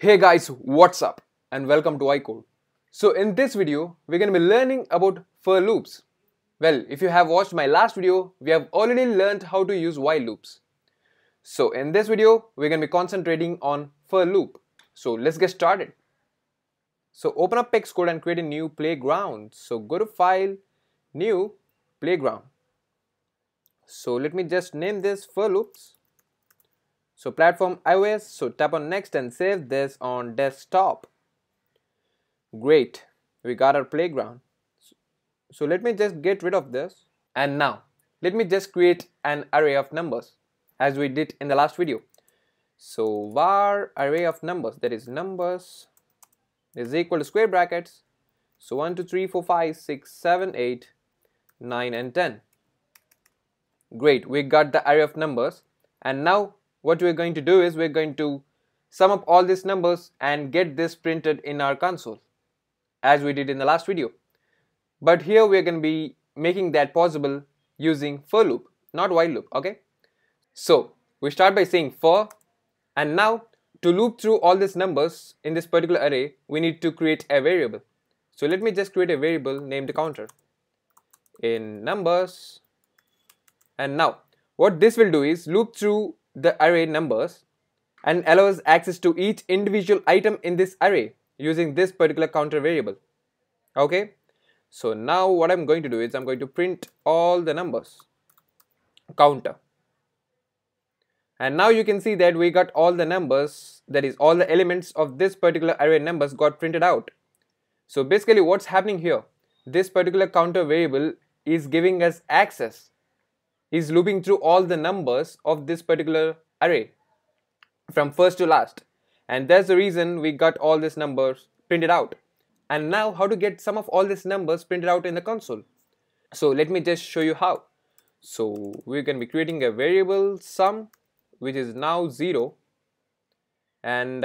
Hey guys, what's up and welcome to iCode. So in this video, we're going to be learning about for loops. Well, if you have watched my last video, we have already learned how to use while loops. So in this video, we're going to be concentrating on for loop. So let's get started. So open up Xcode and create a new playground. So go to File, New, Playground. So let me just name this for loops. So platform iOS, so tap on next and save this on desktop. Great, we got our playground. So let me just get rid of this. And now, let me just create an array of numbers as we did in the last video. So var array of numbers, that is numbers, is equal to square brackets. So 1, 2, 3, 4, 5, 6, 7, 8, 9 and 10. Great, we got the array of numbers. And now what we're going to do is we're going to sum up all these numbers and get this printed in our console as we did in the last video. But here we're going to be making that possible using for loop, not while loop, okay? So we start by saying for, and now to loop through all these numbers in this particular array, we need to create a variable. So let me just create a variable named counter in numbers. And now what this will do is loop through the array numbers and allows access to each individual item in this array using this particular counter variable. Okay, so now what I'm going to do is I'm going to print all the numbers counter, and now you can see that we got all the numbers, that is all the elements of this particular array numbers got printed out. So basically what's happening here, this particular counter variable is giving us access, is looping through all the numbers of this particular array from first to last, and that's the reason we got all these numbers printed out. And now how to get some of all these numbers printed out in the console. So let me just show you how. So we're going to be creating a variable sum which is now 0, and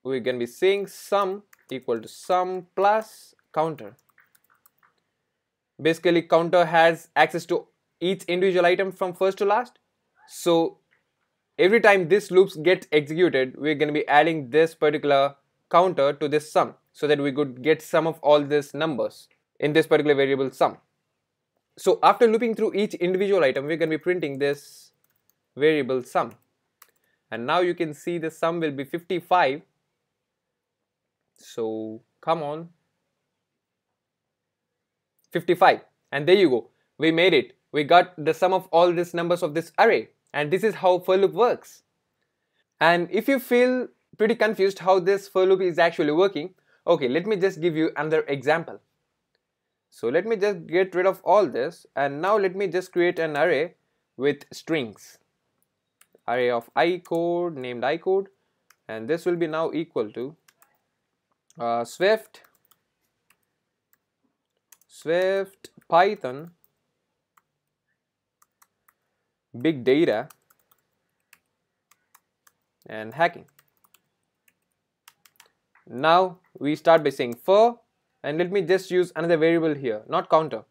we're going to be saying sum equal to sum plus counter. Basically counter has access to each individual item from first to last. So every time this loops get executed, we're going to be adding this particular counter to this sum so that we could get sum of all these numbers in this particular variable sum. So after looping through each individual item, we're going to be printing this variable sum. And now you can see the sum will be 55. So come on, 55, and there you go, we made it. We got the sum of all these numbers of this array, and this is how for loop works. And if you feel pretty confused how this for loop is actually working, okay, let me just give you another example. So let me just get rid of all this, and now let me just create an array with strings, array of iCode named iCode, and this will be now equal to Swift Python big data and hacking. Now we start by saying for, and let me just use another variable here, not counter.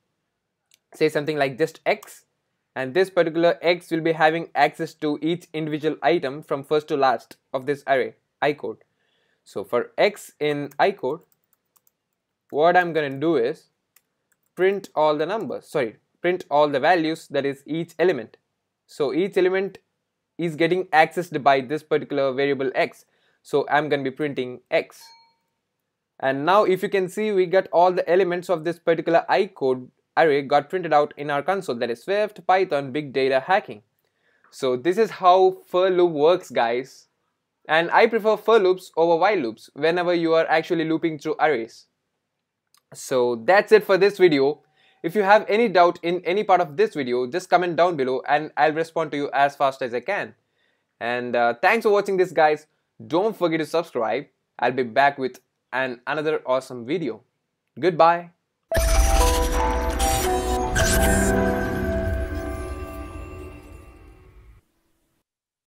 Say something like just x, and this particular x will be having access to each individual item from first to last of this array iCode. So for x in iCode, what I'm going to do is print all the numbers, print all the values, that is each element. So each element is getting accessed by this particular variable x. So I'm going to be printing x. And now if you can see, we got all the elements of this particular iCode array got printed out in our console, that is Swift Python big data hacking. So this is how for loop works, guys. And I prefer for loops over while loops whenever you are actually looping through arrays. So that's it for this video. If you have any doubt in any part of this video, just comment down below and I'll respond to you as fast as I can. And thanks for watching this, guys. Don't forget to subscribe. I'll be back with another awesome video. Goodbye.